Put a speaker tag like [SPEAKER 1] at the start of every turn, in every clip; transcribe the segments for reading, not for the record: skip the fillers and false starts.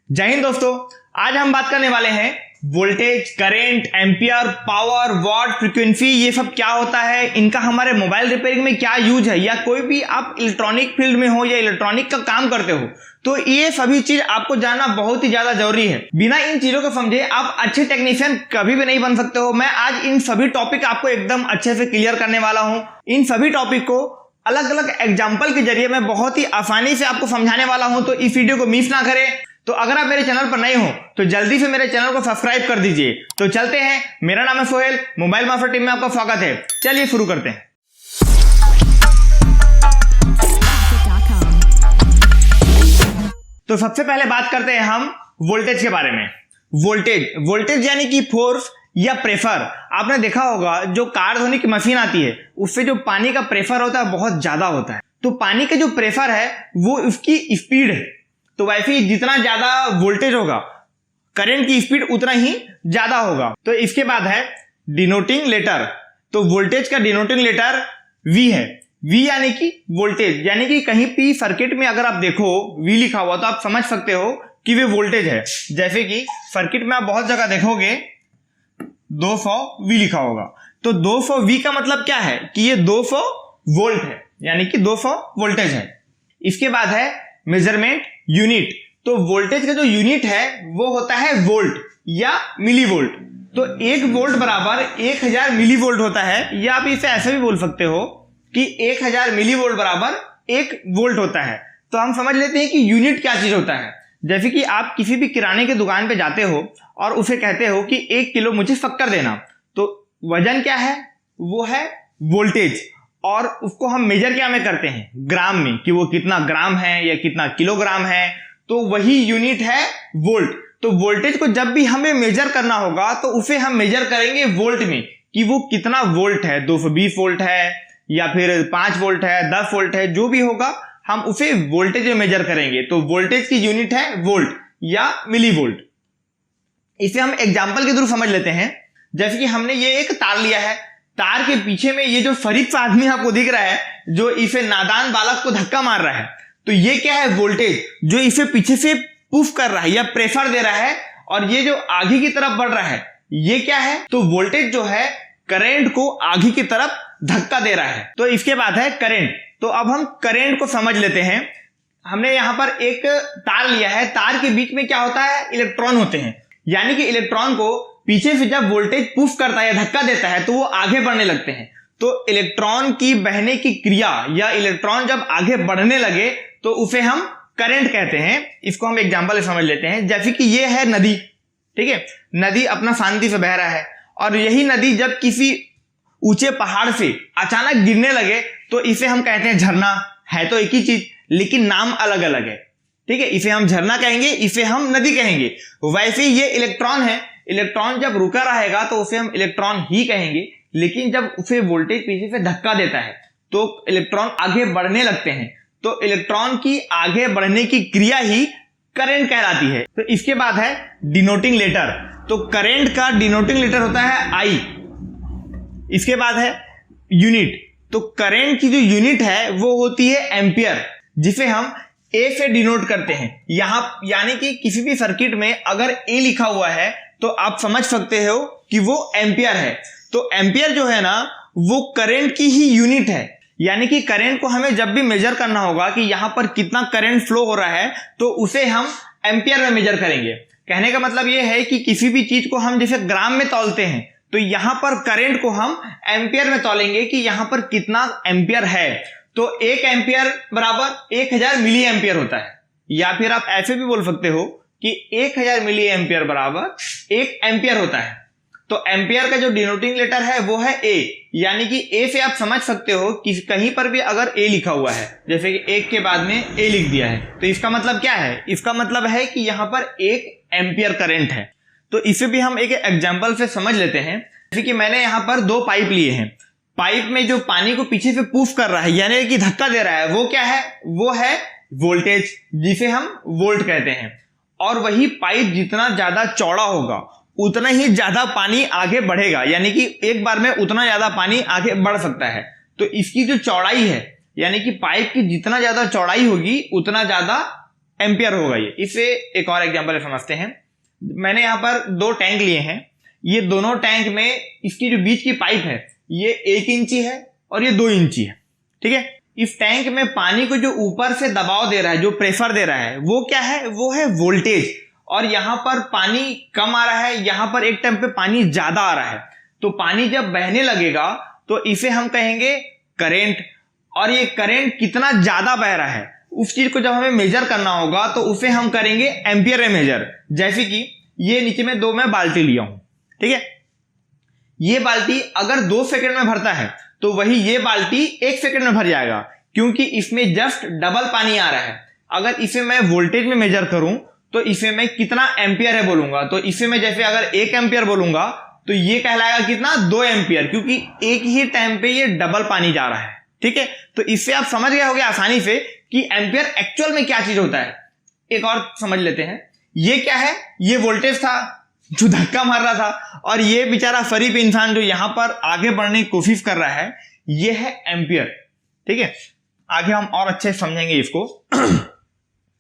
[SPEAKER 1] जय हिंद दोस्तों, आज हम बात करने वाले हैं voltage, current, ampere, power, what, frequency, ये सब क्या होता है, इनका हमारे मोबाइल रिपेयरिंग में क्या यूज है, या कोई भी आप इलेक्ट्रॉनिक फील्ड में हो या इलेक्ट्रॉनिक का काम करते हो तो ये सभी चीज आपको जानना बहुत ही ज्यादा जरूरी है। बिना इन चीजों को समझे आप अच्छे टेक्नीशियन कभी भी नहीं बन सकते हो। मैं आज इन सभी टॉपिक आपको एकदम अच्छे से क्लियर करने वाला हूं। इन सभी टॉपिक को अलग अलग एग्जाम्पल के जरिए मैं बहुत ही आसानी से आपको समझाने वाला हूं, तो इस वीडियो को मिस ना करें। तो अगर आप मेरे चैनल पर नए हो तो जल्दी से मेरे चैनल को सब्सक्राइब कर दीजिए। तो चलते हैं, मेरा नाम है सोहेल, मोबाइल मास्टर टीम में आपका स्वागत है। चलिए शुरू करते हैं। तो सबसे पहले बात करते हैं हम वोल्टेज के बारे में। वोल्टेज यानी कि फोर्स या प्रेशर। आपने देखा होगा जो कार धोने की मशीन आती है उससे जो पानी का प्रेशर होता है बहुत ज्यादा होता है। तो पानी का जो प्रेशर है वो उसकी स्पीड है। तो वैसे ही जितना ज्यादा वोल्टेज होगा करंट की स्पीड उतना ही ज्यादा होगा। तो इसके बाद है डिनोटिंग लेटर। तो वोल्टेज का डिनोटिंग लेटर V है। V यानी कि वोल्टेज, यानी कि कहीं भी सर्किट में अगर आप देखो V लिखा हुआ तो आप समझ सकते हो कि वे वोल्टेज है। जैसे कि सर्किट में आप बहुत जगह देखोगे 200 V लिखा होगा, तो 200 V का मतलब क्या है कि ये 200 वोल्ट है, यानी कि 200 वोल्टेज है। इसके बाद है मेजरमेंट यूनिट। तो वोल्टेज का जो यूनिट है वो होता है वोल्ट या मिली वोल्ट। तो 1 वोल्ट बराबर 1000 मिली वोल्ट होता है, या आप इसे ऐसे भी बोल सकते हो कि 1000 मिली वोल्ट बराबर 1 वोल्ट होता है। तो हम समझ लेते हैं कि यूनिट क्या चीज होता है। जैसे कि आप किसी भी किराने की दुकान पे जाते हो और उसे कहते हो कि 1 किलो मुझे शक्कर देना, तो वजन क्या है, वो है वोल्टेज। और उसको हम मेजर क्या में करते हैं, ग्राम में, कि वो कितना ग्राम है या कितना किलोग्राम है, तो वही यूनिट है वोल्ट। तो वोल्टेज को जब भी हमें मेजर करना होगा तो उसे हम मेजर करेंगे वोल्ट में, कि वो कितना वोल्ट है, 220 वोल्ट है या फिर 5 वोल्ट है, 10 वोल्ट है, जो भी होगा हम उसे वोल्टेज में मेजर करेंगे। तो वोल्टेज की यूनिट है वोल्ट या मिली वोल्ट। इसे हम एग्जाम्पल के थ्रू समझ लेते हैं। जैसे कि हमने ये एक तार लिया है, तार के पीछे में ये जो शरीफ आदमी आपको दिख रहा है जो इसे नादान बालक को धक्का मार रहा है, तो ये क्या है, वोल्टेज, जो इसे पीछे से पुश कर रहा है या प्रेशर दे रहा है। और ये जो आगे की तरफ बढ़ रहा है ये क्या है, तो वोल्टेज जो है करंट को आगे की तरफ धक्का दे रहा है। तो इसके बाद है करंट। तो अब हम करंट को समझ लेते हैं। हमने यहां पर एक तार लिया है, तार के बीच में क्या होता है, इलेक्ट्रॉन होते हैं। यानी कि इलेक्ट्रॉन को पीछे से जब वोल्टेज पुश करता है या धक्का देता है तो वो आगे बढ़ने लगते हैं। तो इलेक्ट्रॉन की बहने की क्रिया या इलेक्ट्रॉन जब आगे बढ़ने लगे तो उसे हम करंट कहते हैं। इसको हम एग्जांपल से समझ लेते हैं। जैसे कि ये है नदी, ठीक है, नदी अपना शांति से बह रहा है, और यही नदी जब किसी ऊंचे पहाड़ से अचानक गिरने लगे तो इसे हम कहते हैं झरना। है तो एक ही चीज लेकिन नाम अलग अलग है, ठीक है। इसे हम झरना कहेंगे, इसे हम नदी कहेंगे। वैसे ही ये इलेक्ट्रॉन है, इलेक्ट्रॉन जब रुका रहेगा तो उसे हम इलेक्ट्रॉन ही कहेंगे, लेकिन जब उसे वोल्टेज पीछे से धक्का देता है तो इलेक्ट्रॉन आगे बढ़ने लगते हैं। तो इलेक्ट्रॉन की आगे बढ़ने की क्रिया ही करंट कहलाती है। तो इसके बाद है डिनोटिंग लेटर। तो करंट का डिनोटिंग लेटर होता है I। इसके बाद है यूनिट। तो करंट की जो यूनिट है वो होती है एम्पियर, जिसे हम A से डिनोट करते हैं। यहां यानी कि किसी भी सर्किट में अगर A लिखा हुआ है तो आप समझ सकते हो कि वो एम्पियर है। तो एम्पियर जो है ना वो करंट की ही यूनिट है। यानी कि करंट को हमें जब भी मेजर करना होगा कि यहां पर कितना करंट फ्लो हो रहा है तो उसे हम एम्पियर में मेजर करेंगे। कहने का मतलब यह है कि किसी भी चीज को हम जैसे ग्राम में तौलते हैं तो यहां पर करंट को हम एम्पियर में तौलेंगे कि यहां पर कितना एम्पियर है। तो 1 एम्पियर बराबर 1000 मिली एम्पियर होता है, या फिर आप ऐसे भी बोल सकते हो कि 1000 मिली एम्पियर बराबर 1 एम्पियर होता है। तो एम्पियर का जो डिनोटिंग लेटर है वो है A। यानी कि A से आप समझ सकते हो कि कहीं पर भी अगर A लिखा हुआ है, जैसे कि 1 के बाद में A लिख दिया है, तो इसका मतलब क्या है, इसका मतलब है कि यहां पर 1 एम्पियर करंट है। तो इसे भी हम एक एग्जाम्पल से समझ लेते हैं। जैसे कि मैंने यहां पर 2 पाइप लिए हैं, पाइप में जो पानी को पीछे से पुश कर रहा है यानी कि धक्का दे रहा है वो क्या है, वो है वोल्टेज, जिसे हम वोल्ट कहते हैं। और वही पाइप जितना ज्यादा चौड़ा होगा उतना ही ज्यादा पानी आगे बढ़ेगा, यानी कि एक बार में उतना ज्यादा पानी आगे बढ़ सकता है। तो इसकी जो चौड़ाई है, यानी कि पाइप की जितना ज्यादा चौड़ाई होगी उतना ज्यादा एम्पियर होगा ये। इसे एक और एग्जांपल समझते हैं। मैंने यहाँ पर 2 टैंक लिए हैं। ये दोनों टैंक में इसकी जो बीच की पाइप है ये 1 इंची है और ये 2 इंची है, ठीक है। इस टैंक में पानी को जो ऊपर से दबाव दे रहा है, जो प्रेशर दे रहा है, वो क्या है, वो है वोल्टेज। और यहाँ पर पानी कम आ रहा है, यहाँ पर एक टाइम पे पानी ज्यादा आ रहा है। तो पानी जब बहने लगेगा तो इसे हम कहेंगे करंट। और ये करंट कितना ज्यादा बह रहा है उस चीज को जब हमें मेजर करना होगा तो उसे हम करेंगे एम्पियर में मेजर। जैसे कि ये नीचे में 2 मैं बाल्टी लिया हूं, ठीक है। ये बाल्टी अगर 2 सेकंड में भरता है तो वही ये बाल्टी 1 सेकंड में भर जाएगा, क्योंकि इसमें जस्ट डबल पानी आ रहा है। अगर इसे मैं वोल्टेज में मेजर करूं तो इसे मैं कितना एम्पियर है बोलूंगा, तो इसे मैं जैसे अगर 1 एम्पियर बोलूंगा तो ये कहलाएगा कितना, 2 एम्पियर, क्योंकि एक ही टाइम पे ये डबल पानी जा रहा है, ठीक है। तो इससे आप समझ गए होंगे आसानी से कि एम्पियर एक्चुअल में क्या चीज होता है। एक और समझ लेते हैं। ये क्या है, ये वोल्टेज था जो धक्का मार रहा था, और ये बेचारा फरीब इंसान जो यहां पर आगे बढ़ने की कोशिश कर रहा है, ये है एम्पियर, ठीक है। आगे हम और अच्छे समझेंगे इसको।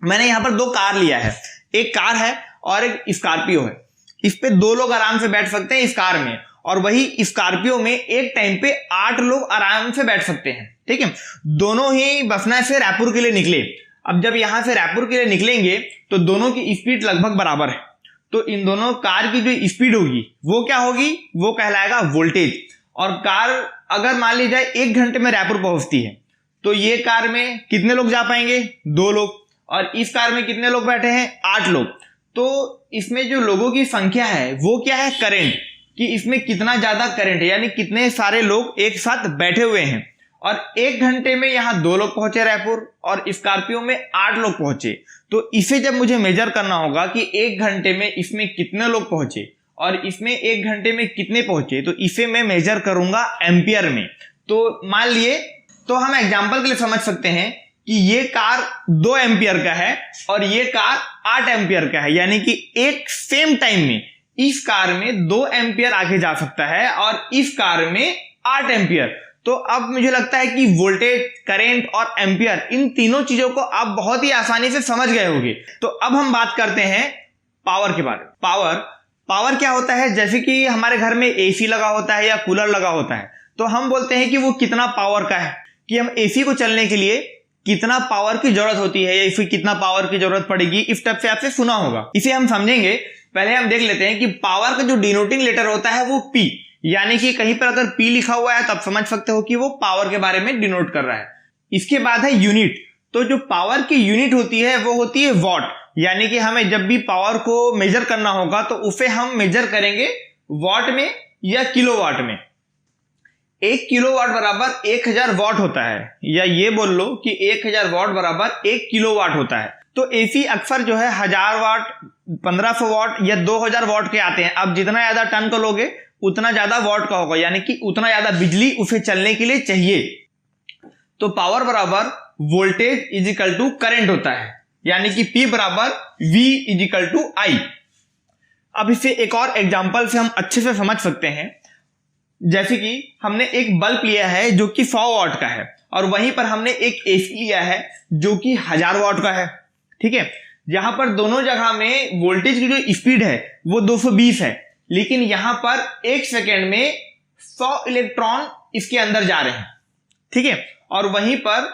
[SPEAKER 1] मैंने यहां पर 2 कार लिया है, एक कार है और एक स्कॉर्पियो है। इस पे 2 लोग आराम से बैठ सकते हैं इस कार में, और वही स्कॉर्पियो में एक टाइम पे 8 लोग आराम से बैठ सकते हैं, ठीक है। दोनों ही बसना से रायपुर के लिए निकले। अब जब यहां से रायपुर के लिए निकलेंगे तो दोनों की स्पीड लगभग बराबर है। तो इन दोनों कार की जो स्पीड होगी वो क्या होगी, वो कहलाएगा वोल्टेज। और कार अगर मान ली जाए 1 घंटे में रायपुर पहुंचती है तो ये कार में कितने लोग जा पाएंगे, 2 लोग। और इस कार में कितने लोग बैठे हैं, 8 लोग। तो इसमें जो लोगों की संख्या है वो क्या है, करंट, कि इसमें कितना ज्यादा करंट है, यानी कितने सारे लोग एक साथ बैठे हुए हैं। और 1 घंटे में यहां 2 लोग पहुंचे रायपुर और स्कॉर्पियो में 8 लोग पहुंचे। तो इसे जब मुझे मेजर करना होगा कि 1 घंटे में इसमें कितने लोग पहुंचे और इसमें 1 घंटे में कितने पहुंचे, तो इसे मैं मेजर करूंगा एम्पियर में। तो मान लिए, तो हम एग्जाम्पल के लिए समझ सकते हैं कि ये कार 2 एम्पियर का है और ये कार 8 एम्पियर का है, यानी कि एक सेम टाइम में इस कार में 2 एम्पियर आगे जा सकता है और इस कार में 8 एम्पियर। तो अब मुझे लगता है कि वोल्टेज, करंट और एम्पियर, इन तीनों चीजों को आप बहुत ही आसानी से समझ गए होंगे। तो अब हम बात करते हैं पावर के बारे में। पावर क्या होता है, जैसे कि हमारे घर में एसी लगा होता है या कूलर लगा होता है, तो हम बोलते हैं कि वो कितना पावर का है, कि हम एसी को चलने के लिए कितना पावर की जरूरत होती है या इसे कितना पावर की जरूरत पड़ेगी, इस टाइप से आपसे सुना होगा। इसे हम समझेंगे। पहले हम देख लेते हैं कि पावर का जो डिनोटिंग लेटर होता है वो पी, यानी कि कहीं पर अगर पी लिखा हुआ है तब समझ सकते हो कि वो पावर के बारे में डिनोट कर रहा है। इसके बाद है यूनिट। तो जो पावर की यूनिट होती है वो होती है वॉट, यानी कि हमें जब भी पावर को मेजर करना होगा तो उसे हम मेजर करेंगे वॉट में या किलोवाट में। 1 किलोवाट बराबर 1000 वॉट होता है, या ये बोल लो कि 1000 वॉट बराबर 1 किलोवाट होता है। तो एसी अक्सर जो है 1000 वाट, 1500 वॉट या 2000 वॉट के आते हैं। अब जितना ज्यादा टन का लोगे उतना ज्यादा वॉट का होगा, यानी कि उतना ज्यादा बिजली उसे चलने के लिए चाहिए। तो पावर बराबर voltage is equal to current होता है, यानी कि P बराबर V is equal to I। अब इसे एक और एग्जांपल से हम अच्छे से समझ सकते हैं। जैसे कि हमने एक बल्ब लिया है जो कि 100 वॉट का है और वहीं पर हमने एक एसी लिया है जो कि 1000 वॉट का है, ठीक है। यहां पर दोनों जगह में वोल्टेज की जो स्पीड है वो 220 है, लेकिन यहां पर 1 सेकेंड में 100 इलेक्ट्रॉन इसके अंदर जा रहे हैं, ठीक है। और वहीं पर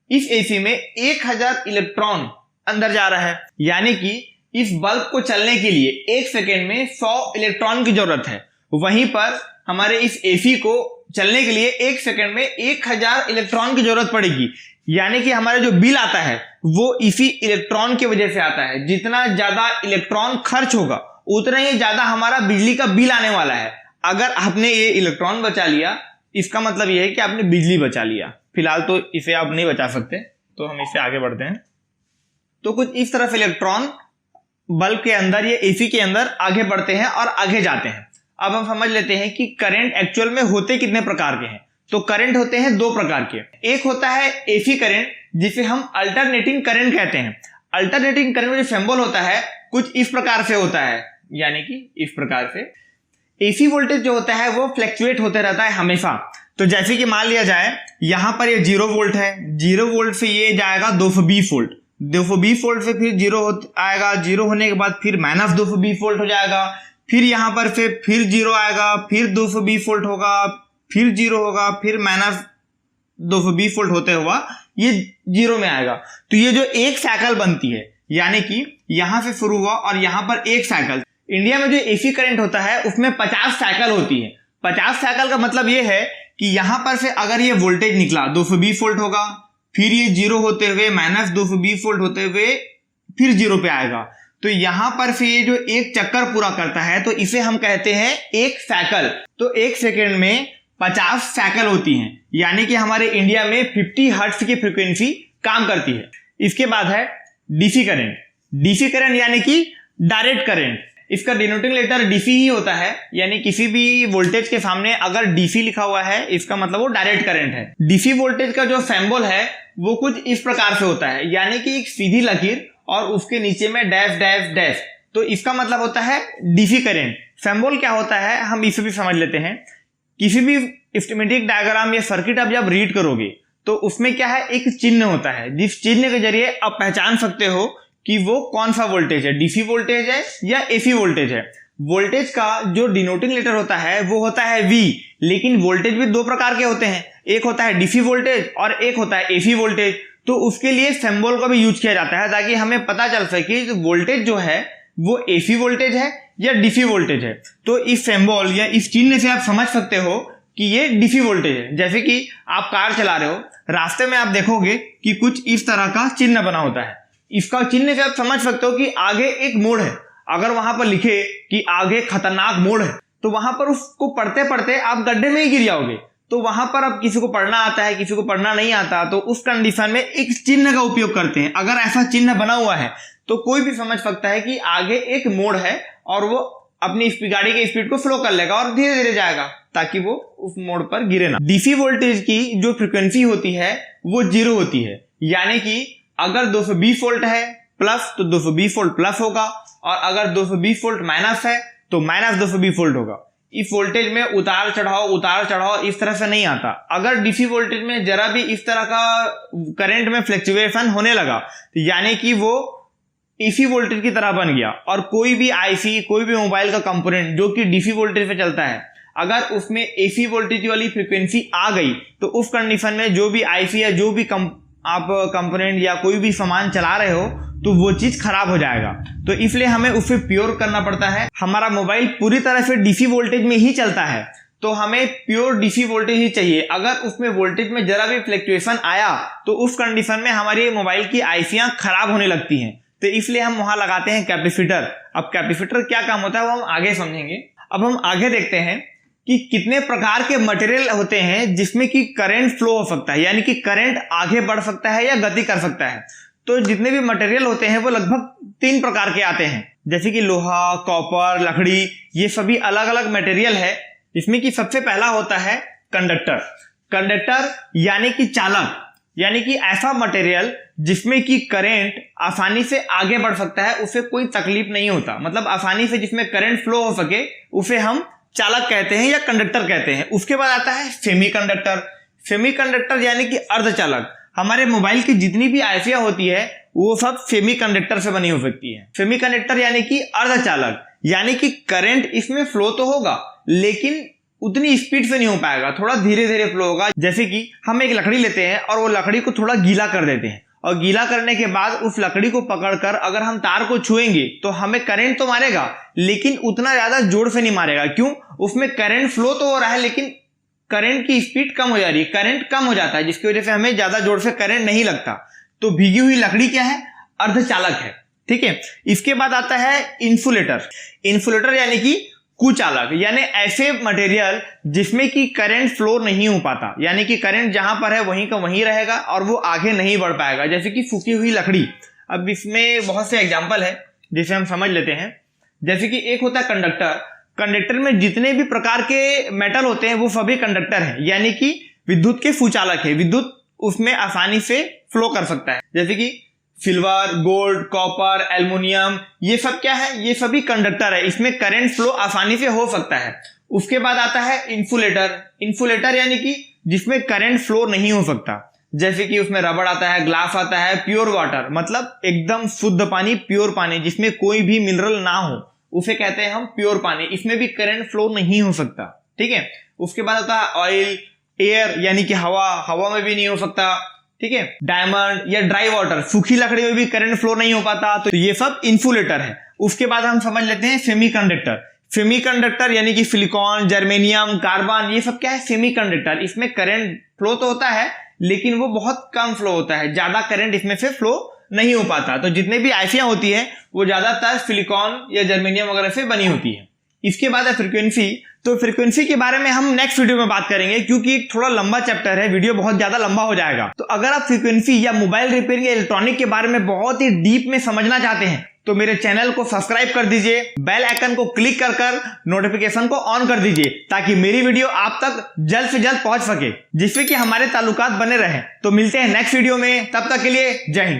[SPEAKER 1] इस एसी में 1000 इलेक्ट्रॉन अंदर जा रहा है, यानी कि इस बल्ब को चलने के लिए 1 सेकेंड में 100 इलेक्ट्रॉन की जरूरत है। वहीं पर हमारे इस एसी को चलने के लिए 1 सेकेंड में 1000 इलेक्ट्रॉन की जरूरत पड़ेगी, यानी कि हमारा जो बिल आता है वो इसी इलेक्ट्रॉन की वजह से आता है। जितना ज्यादा इलेक्ट्रॉन खर्च होगा उतना ही ज्यादा हमारा बिजली का बिल आने वाला है। अगर आपने ये इलेक्ट्रॉन बचा लिया, इसका मतलब ये है कि आपने बिजली बचा लिया। फिलहाल तो इसे आप नहीं बचा सकते, तो हम इससे आगे बढ़ते हैं। तो कुछ इस तरफ इलेक्ट्रॉन बल्ब के अंदर या एसी के अंदर आगे बढ़ते हैं और आगे जाते हैं। अब हम समझ लेते हैं कि करंट एक्चुअल में होते कितने प्रकार के हैं। तो करंट होते हैं 2 प्रकार के। एक होता है एसी करंट, जिसे हम अल्टरनेटिंग करंट कहते हैं। अल्टरनेटिंग करंट में जो सिंबल होता है कुछ इस प्रकार से होता है, यानी कि इस प्रकार से। एसी वोल्टेज जो होता है वो फ्लैक्चुएट होते रहता है हमेशा। तो जैसे कि मान लिया जाए यहां पर ये 0 वोल्ट है, 0 वोल्ट से ये जाएगा 220 वोल्ट, 220 वोल्ट से फिर जीरो आएगा, जीरो होने के बाद फिर माइनस 220 वोल्ट हो जाएगा, फिर यहाँ पर से फिर जीरो आएगा, फिर 220 वोल्ट होगा, फिर जीरो होगा, फिर माइनस 220 वोल्ट होते हुआ ये जीरो में आएगा। तो ये जो एक साइकिल बनती है, यानी कि यहां से शुरू हुआ और यहां पर एक साइकिल। इंडिया में जो एसी करंट होता है उसमें 50 साइकिल होती है। 50 साइकिल का मतलब ये है कि यहां पर से अगर ये वोल्टेज निकला 220 वोल्ट होगा, फिर ये जीरो होते हुए माइनस 220 वोल्ट होते हुए फिर जीरो पे आएगा। तो यहां पर से ये जो एक चक्कर पूरा करता है तो इसे हम कहते हैं एक साइकिल। तो एक सेकेंड में 50 साइकिल होती हैं, यानी कि हमारे इंडिया में 50 हर्ट्ज की फ्रीक्वेंसी काम करती है। इसके बाद है डीसी करंट। डीसी करंट यानी कि डायरेक्ट करंट। इसका डिनोटिंग लेटर डीसी ही होता है, यानी किसी भी वोल्टेज के सामने अगर डीसी लिखा हुआ है इसका मतलब वो डायरेक्ट करंट है। डीसी वोल्टेज का जो सिंबल है वो कुछ इस प्रकार से होता है, यानी कि एक सीधी लकीर और उसके नीचे में डैश डैश डैश। तो इसका मतलब होता है डीसी करंट। सिंबल क्या होता है हम इसे भी समझ लेते हैं। किसी भी स्कीमेटिक डायग्राम या सर्किट आप जब रीड करोगे तो उसमें क्या है, एक चिन्ह होता है जिस चिन्ह के जरिए आप पहचान सकते हो कि वो कौन सा वोल्टेज है, डीसी वोल्टेज है या एसी वोल्टेज है। वोल्टेज का जो डिनोटिंग लेटर होता है वो होता है V, लेकिन वोल्टेज भी दो प्रकार के होते हैं, एक होता है डीसी वोल्टेज और एक होता है एसी वोल्टेज। तो उसके लिए सिंबल का भी यूज किया जाता है ताकि हमें पता चल सके कि वोल्टेज जो है वो एसी वोल्टेज है या डीसी वोल्टेज है। तो इस सिंबल या इस चिन्ह से आप समझ सकते हो कि ये डीसी वोल्टेज है। जैसे कि आप कार चला रहे हो, रास्ते में आप देखोगे कि कुछ इस तरह का चिन्ह बना होता है। इसका चिन्ह से आप समझ सकते हो कि आगे एक मोड़ है। अगर वहां पर लिखे कि आगे खतरनाक मोड़ है तो वहां पर उसको पढ़ते पढ़ते आप गड्ढे में ही गिर जाओगे। तो वहां पर अब किसी को पढ़ना आता है, किसी को पढ़ना नहीं आता, तो उस कंडीशन में एक चिन्ह का उपयोग करते हैं। अगर ऐसा चिन्ह बना हुआ है तो कोई भी समझ सकता है कि आगे एक मोड़ है और वो अपनी गाड़ी की स्पीड को स्लो कर लेगा और धीरे धीरे जाएगा ताकि वो उस मोड़ पर गिरे ना। डीसी वोल्टेज की जो फ्रीक्वेंसी होती है वो जीरो होती है, यानी कि अगर 220 वोल्ट है प्लस तो 220 वोल्ट प्लस होगा, और अगर 220 वोल्ट माइनस है तो माइनस 220 वोल्ट होगा। इस वोल्टेज में उतार चढ़ाव इस तरह से नहीं आता। अगर डीसी वोल्टेज में जरा भी इस तरह का करंट में फ्लक्चुएशन होने लगा तो यानी कि वो एसी वोल्टेज की तरह बन गया। और कोई भी आईसी, कोई भी मोबाइल का कंपोनेंट जो कि डीसी वोल्टेज पे चलता है, अगर उसमें एसी वोल्टेज वाली फ्रीक्वेंसी आ गई तो उस कंडीशन में जो भी आईसी या जो भी आप कंपोनेंट या कोई भी सामान चला रहे हो तो वो चीज खराब हो जाएगा। तो इसलिए हमें उसे प्योर करना पड़ता है। हमारा मोबाइल पूरी तरह से डीसी वोल्टेज में ही चलता है तो हमें प्योर डीसी वोल्टेज ही चाहिए। अगर उसमें वोल्टेज में जरा भी फ्लक्चुएशन आया तो उस कंडीशन में हमारी मोबाइल की आईसियां खराब होने लगती हैं। तो इसलिए हम वहां लगाते हैं कैपेसिटर। अब कैपेसिटर क्या काम होता है वो हम आगे समझेंगे। अब हम आगे देखते हैं कि कितने प्रकार के मटेरियल होते हैं जिसमें कि करंट फ्लो हो सकता है, यानी कि करंट आगे बढ़ सकता है या गति कर सकता है। तो जितने भी मटेरियल होते हैं वो लगभग 3 प्रकार के आते हैं, जैसे कि लोहा, कॉपर, लकड़ी, ये सभी अलग अलग मटेरियल है। जिसमें कि सबसे पहला होता है कंडक्टर। कंडक्टर यानी कि चालक, यानी कि ऐसा मटेरियल जिसमें कि करंट आसानी से आगे बढ़ सकता है, उसे कोई तकलीफ नहीं होता, मतलब आसानी से जिसमें करंट फ्लो हो सके उसे हम चालक कहते हैं या कंडक्टर कहते हैं। उसके बाद आता है सेमीकंडक्टर। सेमीकंडक्टर यानी कि अर्धचालक। हमारे मोबाइल की जितनी भी आईसियां होती है वो सब सेमीकंडक्टर से बनी हो सकती है। सेमीकंडक्टर यानी कि अर्धचालक, यानी कि करंट इसमें फ्लो तो होगा लेकिन उतनी स्पीड से नहीं हो पाएगा, थोड़ा धीरे धीरे फ्लो होगा। जैसे कि हम एक लकड़ी लेते हैं और वो लकड़ी को थोड़ा गीला कर देते हैं, और गीला करने के बाद उस लकड़ी को पकड़कर अगर हम तार को छुएंगे तो हमें करंट तो मारेगा लेकिन उतना ज्यादा जोर से नहीं मारेगा। क्यों? उसमें करंट फ्लो तो हो रहा है लेकिन करंट की स्पीड कम हो जा रही है, करंट कम हो जाता है, जिसकी वजह से हमें ज्यादा जोर से करंट नहीं लगता। तो भीगी हुई लकड़ी क्या है? अर्धचालक है। ठीक है। इसके बाद आता है इंसुलेटर। इंसुलेटर यानी कि कुचालक, यानी ऐसे मटेरियल जिसमें कि करंट फ्लो नहीं हो पाता, यानी कि करंट जहां पर है वहीं का वहीं रहेगा और वो आगे नहीं बढ़ पाएगा, जैसे कि सूखी हुई लकड़ी। अब इसमें बहुत से एग्जांपल है जिसे हम समझ लेते हैं। जैसे कि एक होता है कंडक्टर। कंडक्टर में जितने भी प्रकार के मेटल होते हैं वो सभी कंडक्टर हैं, यानी कि विद्युत के सुचालक है। विद्युत उसमें आसानी से फ्लो कर सकता है, जैसे कि सिल्वर, गोल्ड, कॉपर, एल्युमिनियम, ये सब क्या है? ये सभी कंडक्टर है, इसमें करंट फ्लो आसानी से हो सकता है। उसके बाद आता है इंसुलेटर। इंसुलेटर यानी कि जिसमें करंट फ्लो नहीं हो सकता, जैसे कि उसमें रबड़ आता है, ग्लास आता है, प्योर वाटर मतलब एकदम शुद्ध पानी, प्योर पानी जिसमें कोई भी मिनरल ना हो, उसे कहते हैं हम प्योर पानी। इसमें भी करंट फ्लो नहीं हो सकता, ठीक है। उसके बाद होता है ऑयल, एयर यानी कि हवा में भी नहीं हो सकता, ठीक है। डायमंड या ड्राई वाटर, सूखी लकड़ी में भी करंट फ्लो नहीं हो पाता, तो ये सब इंसुलेटर है। उसके बाद हम समझ लेते हैं सेमीकंडक्टर। सेमीकंडक्टर यानी कि सिलिकॉन, जर्मेनियम, कार्बन, ये सब क्या है? सेमीकंडक्टर। इसमें करंट फ्लो तो होता है लेकिन वो बहुत कम फ्लो होता है, ज्यादा करंट इसमें से फ्लो नहीं हो पाता। तो जितने भी आईसियां होती है वो ज्यादातर सिलिकॉन या जर्मेनियम वगैरह से बनी होती है। इसके बाद है फ्रीक्वेंसी। तो फ्रीक्वेंसी के बारे में हम नेक्स्ट वीडियो में बात करेंगे क्योंकि एक थोड़ा लंबा चैप्टर है, वीडियो बहुत ज्यादा लंबा हो जाएगा। तो अगर आप फ्रीक्वेंसी या मोबाइल रिपेयरिंग या इलेक्ट्रॉनिक के बारे में बहुत ही डीप में समझना चाहते हैं तो मेरे चैनल को सब्सक्राइब कर दीजिए, बेल आइकन को क्लिक कर नोटिफिकेशन को ऑन कर दीजिए ताकि मेरी वीडियो आप तक जल्द से जल्द पहुंच सके, जिससे कि हमारे ताल्लुकात बने रहें। तो मिलते हैं नेक्स्ट वीडियो में, तब तक के लिए जय हिंद।